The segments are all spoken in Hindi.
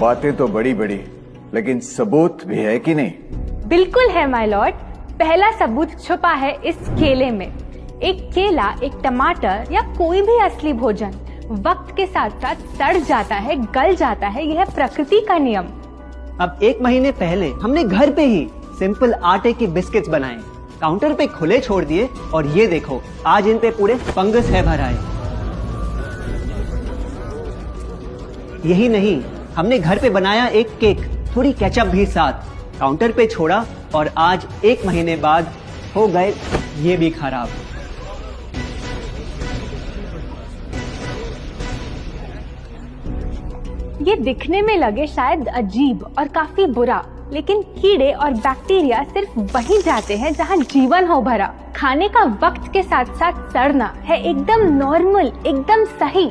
बातें तो बड़ी बड़ी, लेकिन सबूत भी है कि नहीं? बिल्कुल है माय लॉर्ड। पहला सबूत छुपा है इस केले में। एक केला, एक टमाटर या कोई भी असली भोजन वक्त के साथ साथ सड़ जाता है, गल जाता है। यह प्रकृति का नियम। अब 1 महीने पहले हमने घर पे ही सिंपल आटे की बिस्किट्स बनाए, काउंटर पे खुले छोड़ दिए और ये देखो आज इन पे पूरे फंगस है भर आए। यही नहीं, हमने घर पे बनाया एक केक, थोड़ी केचप भी साथ, काउंटर पे छोड़ा और आज 1 महीने बाद हो गए ये भी खराब। ये दिखने में लगे शायद अजीब और काफी बुरा, लेकिन कीड़े और बैक्टीरिया सिर्फ वहीं जाते हैं जहां जीवन हो भरा। खाने का वक्त के साथ साथ सड़ना है एकदम नॉर्मल, एकदम सही।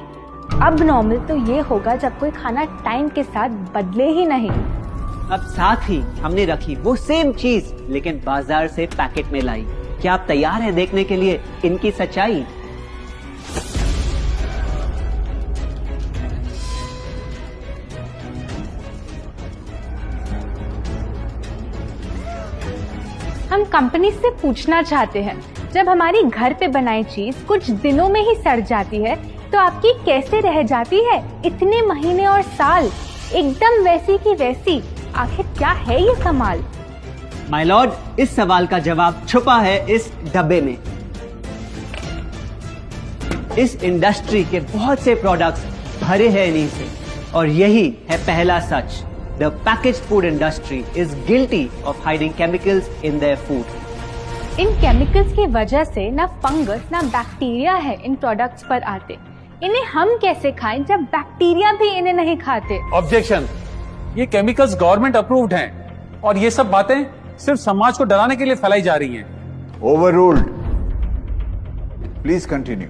अब नॉर्मल तो ये होगा जब कोई खाना टाइम के साथ बदले ही नहीं। अब साथ ही हमने रखी वो सेम चीज, लेकिन बाजार से पैकेट में लाई। क्या आप तैयार हैं देखने के लिए इनकी सच्चाई? हम कंपनी से पूछना चाहते हैं, जब हमारी घर पे बनाई चीज कुछ दिनों में ही सड़ जाती है तो आपकी कैसे रह जाती है इतने महीने और साल, एकदम वैसी की वैसी? आखिर क्या है ये कमाल? माय लॉर्ड, इस सवाल का जवाब छुपा है इस डब्बे में। इस इंडस्ट्री के बहुत से प्रोडक्ट्स भरे हैं इन्हीं से, और यही है पहला सच। The packaged food industry is guilty of hiding chemicals in their food. In chemicals की वजह से ना फंगस ना बैक्टीरिया है इन प्रोडक्ट्स पर आते। इन्हें हम कैसे खाएं जब बैक्टीरिया भी इन्हें नहीं खाते? ऑब्जेक्शन, ये केमिकल्स गवर्नमेंट अप्रूव्ड हैं और ये सब बातें सिर्फ समाज को डराने के लिए फैलाई जा रही हैं। Overruled. Please continue.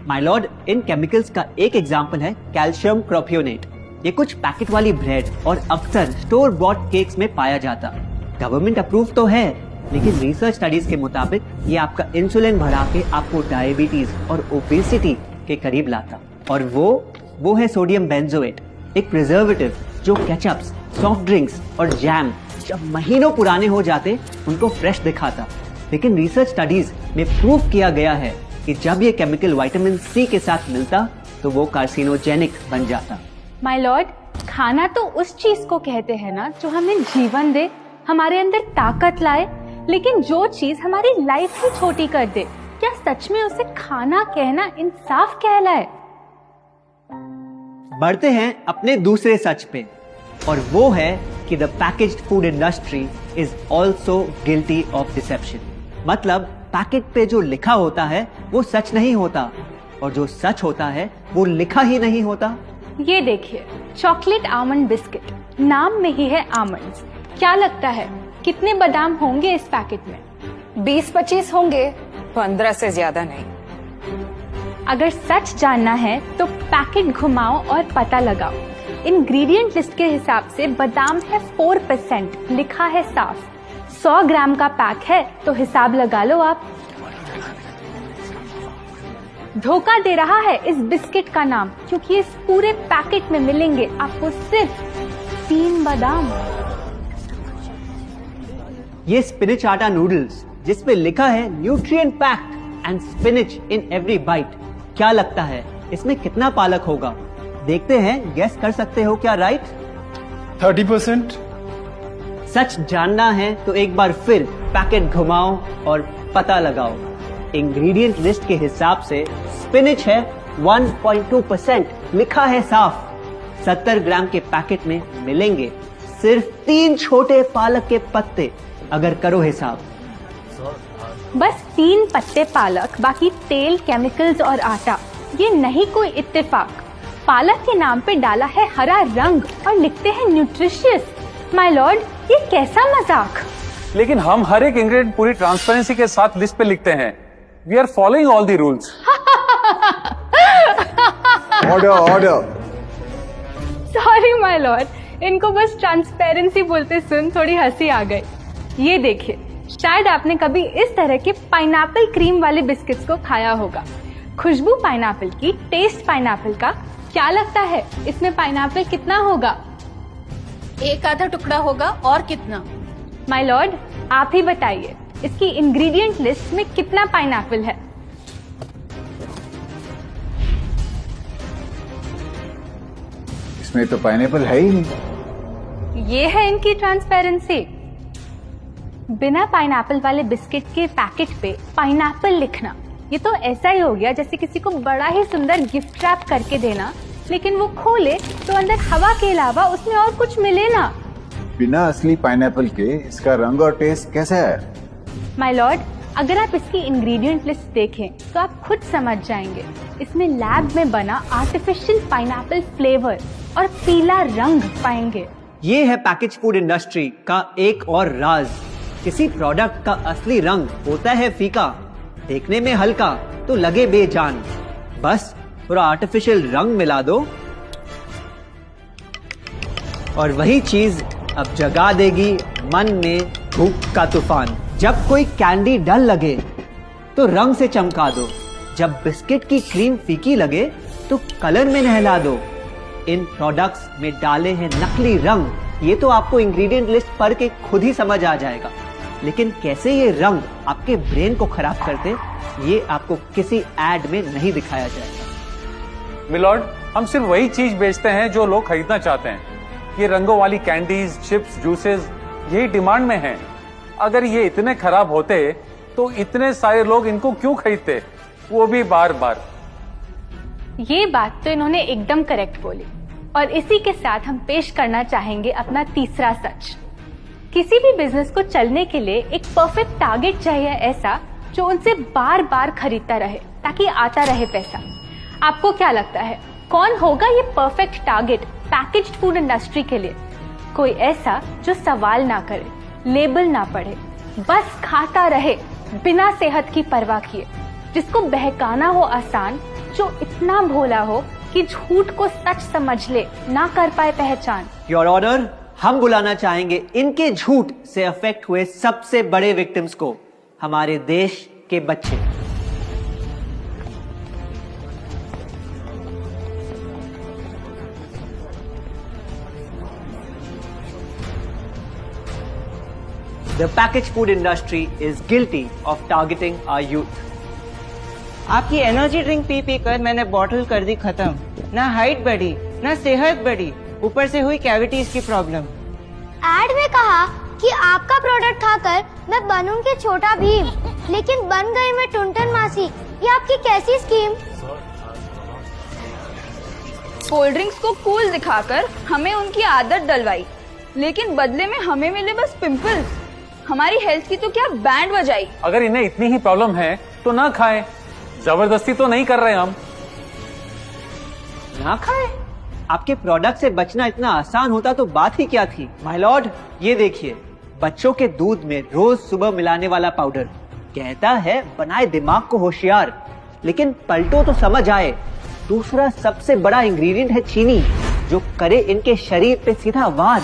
My Lord, in chemicals का एक एग्जांपल है कैल्शियम प्रोपियोनेट। ये कुछ पैकेट वाली ब्रेड और अक्सर स्टोर बॉट केक्स में पाया जाता। गवर्नमेंट अप्रूव तो है, लेकिन रिसर्च स्टडीज के मुताबिक ये आपका इंसुलिन बढ़ा के आपको डायबिटीज और ओबेसिटी के करीब लाता। और वो है सोडियम बेंजोएट, एक प्रिजर्वेटिव जो केचप्स, सॉफ्ट ड्रिंक्स और जैम जब महीनों पुराने हो जाते उनको फ्रेश दिखाता। लेकिन रिसर्च स्टडीज में प्रूव किया गया है कि जब ये केमिकल विटामिन सी के साथ मिलता तो वो कार्सिनोजेनिक बन जाता। माय लॉर्ड, खाना तो उस चीज को कहते हैं ना जो हमें जीवन दे, हमारे अंदर ताकत लाए, लेकिन जो चीज हमारी लाइफ ही छोटी कर दे, क्या सच में उसे खाना कहना इंसाफ कहलाए? बढ़ते हैं अपने दूसरे सच पे, और वो है कि the packaged food industry is also guilty of deception. मतलब पैकेट पे जो लिखा होता है वो सच नहीं होता, और जो सच होता है वो लिखा ही नहीं होता। ये देखिए, चॉकलेट आमंड बिस्किट, नाम में ही है आमंड्स। क्या लगता है कितने बादाम होंगे इस पैकेट में? 20-25 होंगे, 15 से ज्यादा नहीं। अगर सच जानना है तो पैकेट घुमाओ और पता लगाओ। इंग्रेडिएंट लिस्ट के हिसाब से बादाम है 4%, लिखा है साफ। 100 ग्राम का पैक है तो हिसाब लगा लो आप। धोखा दे रहा है इस बिस्किट का नाम, क्योंकि इस पूरे पैकेट में मिलेंगे आपको सिर्फ 3 बादाम। ये स्पिनच आटा नूडल्स जिसपे लिखा है nutrient packed and spinach in every bite. क्या लगता है इसमें कितना पालक होगा? देखते हैं, गेस कर सकते हो क्या राइट? 30%। सच जानना है तो एक बार फिर पैकेट घुमाओ और पता लगाओ। इंग्रेडिएंट लिस्ट के हिसाब से स्पिनच है 1.2%, लिखा है साफ। 70 ग्राम के पैकेट में मिलेंगे सिर्फ 3 छोटे पालक के पत्ते। अगर करो हिसाब, बस 3 पत्ते पालक, बाकी तेल, केमिकल्स और आटा। ये नहीं कोई इत्तेफाक। पालक के नाम पे डाला है हरा रंग और लिखते हैं न्यूट्रिशियस। माय लॉर्ड, ये कैसा मजाक? लेकिन हम हर एक इंग्रेडिएंट पूरी ट्रांसपेरेंसी के साथ लिस्ट पे लिखते हैं। We are following all the rules. Order. Sorry my lord, इनको बस ट्रांसपेरेंसी बोलते सुन थोड़ी हंसी आ गई। ये देखिए, शायद आपने कभी इस तरह के पाइनएप्पल क्रीम वाले बिस्किट्स को खाया होगा। खुशबू पाइनएप्पल की, टेस्ट पाइनएप्पल का, क्या लगता है इसमें पाइनएप्पल कितना होगा? एक आधा टुकड़ा होगा और कितना? माय लॉर्ड, आप ही बताइए, इसकी इंग्रेडिएंट लिस्ट में कितना पाइनएप्पल है? इसमें तो पाइनएप्पल है ही नहीं। ये है इनकी ट्रांसपेरेंसी। बिना पाइनएप्पल वाले बिस्किट के पैकेट पे पाइनएप्पल लिखना, ये तो ऐसा ही हो गया जैसे किसी को बड़ा ही सुंदर गिफ्ट रैप करके देना, लेकिन वो खोले तो अंदर हवा के अलावा उसमें और कुछ मिले ना। बिना असली पाइनएप्पल के इसका रंग और टेस्ट कैसा है? माय लॉर्ड, अगर आप इसकी इंग्रेडिएंट लिस्ट देखें तो आप खुद समझ जाएंगे। इसमें लैब में बना आर्टिफिशियल पाइनएप्पल फ्लेवर और पीला रंग पाएंगे। ये है पैकेज फूड इंडस्ट्री का एक और राज। किसी प्रोडक्ट का असली रंग होता है फीका, देखने में हल्का तो लगे बेजान। बस थोड़ा आर्टिफिशियल रंग मिला दो और वही चीज अब जगा देगी मन में भूख का तूफान। जब कोई कैंडी डल लगे तो रंग से चमका दो, जब बिस्किट की क्रीम फीकी लगे तो कलर में नहला दो। इन प्रोडक्ट्स में डाले हैं नकली रंग, ये तो आपको इंग्रेडिएंट लिस्ट पढ़ के खुद ही समझ आ जाएगा, लेकिन कैसे ये रंग आपके ब्रेन को खराब करते, ये आपको किसी एड में नहीं दिखाया जाएगा। मिलॉर्ड, हम सिर्फ वही चीज बेचते हैं जो लोग खरीदना चाहते हैं। ये रंगों वाली कैंडीज, चिप्स, जूसेस यही डिमांड में हैं। अगर ये इतने खराब होते तो इतने सारे लोग इनको क्यों खरीदते, वो भी बार बार। ये बात तो इन्होंने एकदम करेक्ट बोली, और इसी के साथ हम पेश करना चाहेंगे अपना तीसरा सच। किसी भी बिजनेस को चलने के लिए एक परफेक्ट टारगेट चाहिए, ऐसा जो उनसे बार बार खरीदता रहे ताकि आता रहे पैसा। आपको क्या लगता है कौन होगा ये perfect target packaged food industry के लिए? कोई ऐसा जो सवाल ना करे, लेबल ना पढ़े, बस खाता रहे बिना सेहत की परवाह किए, जिसको बहकाना हो आसान, जो इतना भोला हो कि झूठ को सच समझ ले, ना कर पाए पहचान। योर ऑनर, हम बुलाना चाहेंगे इनके झूठ से अफेक्ट हुए सबसे बड़े विक्टिम्स को, हमारे देश के बच्चे। The packaged food industry is guilty of targeting our youth. आपकी एनर्जी ड्रिंक पी पी कर मैंने बॉटल कर दी खत्म। ना हाइट बढ़ी, ना सेहत बढ़ी, ऊपर से हुई कैविटीज की प्रॉब्लम। एड में कहा कि आपका प्रोडक्ट खाकर मैं बनूंगी छोटा भीम, लेकिन बन गई मैं टुनटन मासी। ये आपकी कैसी स्कीम? कोल्ड ड्रिंक्स को कूल दिखाकर हमें उनकी आदत डलवाई, लेकिन बदले में हमें मिले बस पिंपल्स। हमारी हेल्थ की तो क्या बैंड बजाई। अगर इन्हें इतनी ही प्रॉब्लम है तो ना खाएं, जबरदस्ती तो नहीं कर रहे हम। ना खाए? आपके प्रोडक्ट से बचना इतना आसान होता तो बात ही क्या थी। माय लॉर्ड, ये देखिए, बच्चों के दूध में रोज सुबह मिलाने वाला पाउडर कहता है बनाए दिमाग को होशियार, लेकिन पलटो तो समझ आए। दूसरा सबसे बड़ा इंग्रेडिएंट है चीनी, जो करे इनके शरीर पे सीधा वार।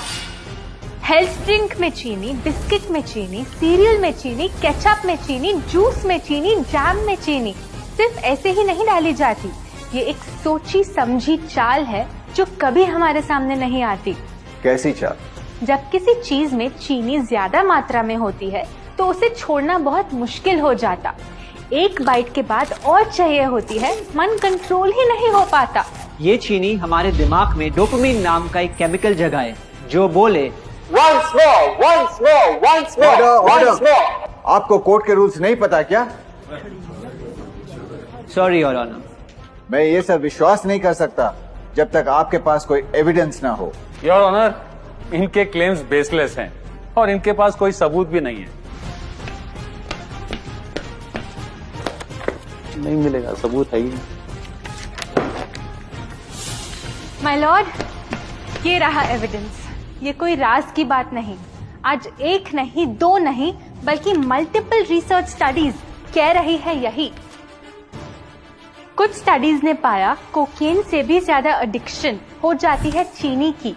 हेल्थ ड्रिंक में चीनी, बिस्किट में चीनी, सीरियल में चीनी, केचप में चीनी, जूस में चीनी, जैम में चीनी सिर्फ ऐसे ही नहीं डाली जाती। ये एक सोची समझी चाल है जो कभी हमारे सामने नहीं आती। कैसी चाल? जब किसी चीज में चीनी ज्यादा मात्रा में होती है तो उसे छोड़ना बहुत मुश्किल हो जाता। एक बाइट के बाद और चाहिए होती है, मन कंट्रोल ही नहीं हो पाता। ये चीनी हमारे दिमाग में डोपामिन नाम का एक केमिकल जगाए, जो बोले Once more. आपको कोर्ट के रूल्स नहीं पता क्या? Sorry your honour. मैं ये सब विश्वास नहीं कर सकता जब तक आपके पास कोई एविडेंस ना हो। योर ऑनर, इनके क्लेम्स बेसलेस हैं और इनके पास कोई सबूत भी नहीं है। नहीं मिलेगा, सबूत है ही नहीं। माय लॉर्ड, ये रहा एविडेंस। ये कोई राज की बात नहीं। आज एक नहीं, दो नहीं, बल्कि मल्टीपल रिसर्च स्टडीज कह रही है यही। कुछ स्टडीज ने पाया कोकेन से भी ज्यादा एडिक्शन हो जाती है चीनी की।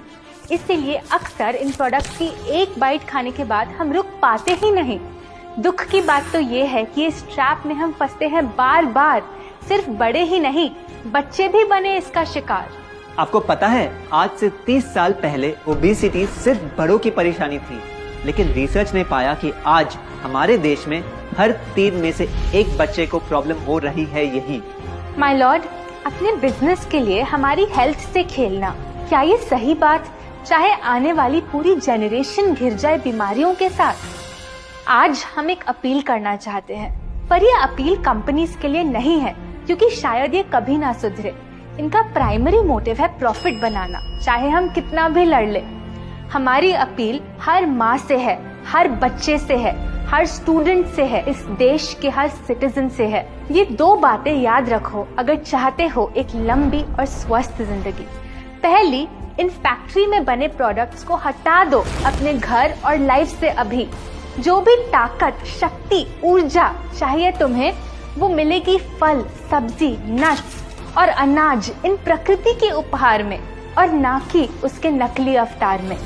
इसीलिए अक्सर इन प्रोडक्ट्स की एक बाइट खाने के बाद हम रुक पाते ही नहीं। दुख की बात तो ये है कि इस ट्रैप में हम फंसते हैं बार बार। सिर्फ बड़े ही नहीं, बच्चे भी बने इसका शिकार। आपको पता है, आज से 30 साल पहले ओबेसिटी सिर्फ बड़ों की परेशानी थी, लेकिन रिसर्च ने पाया कि आज हमारे देश में हर 3 में से 1 बच्चे को प्रॉब्लम हो रही है यही। माय लॉर्ड, अपने बिजनेस के लिए हमारी हेल्थ से खेलना, क्या ये सही बात, चाहे आने वाली पूरी जनरेशन घिर जाए बीमारियों के साथ? आज हम एक अपील करना चाहते हैं, पर ये अपील कंपनीज के लिए नहीं है, क्योंकि शायद ये कभी ना सुधरे। इनका प्राइमरी मोटिव है प्रॉफिट बनाना, चाहे हम कितना भी लड़ ले। हमारी अपील हर माँ से है, हर बच्चे से है, हर स्टूडेंट से है, इस देश के हर सिटीजन से है। ये 2 बातें याद रखो अगर चाहते हो एक लंबी और स्वस्थ जिंदगी। पहली, इन फैक्ट्री में बने प्रोडक्ट्स को हटा दो अपने घर और लाइफ से अभी। जो भी ताकत, शक्ति, ऊर्जा चाहिए तुम्हें, वो मिलेगी फल, सब्जी, नट्स और अनाज इन प्रकृति के उपहार में, और ना कि उसके नकली अवतार में।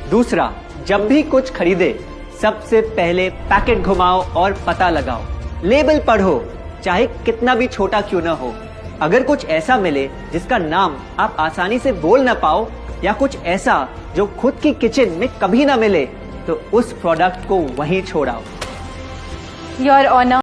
दूसरा, जब भी कुछ खरीदे सबसे पहले पैकेट घुमाओ और पता लगाओ, लेबल पढ़ो, चाहे कितना भी छोटा क्यों न हो। अगर कुछ ऐसा मिले जिसका नाम आप आसानी से बोल न पाओ, या कुछ ऐसा जो खुद की किचन में कभी ना मिले, तो उस प्रोडक्ट को वहीं छोड़ाओ। Your honour,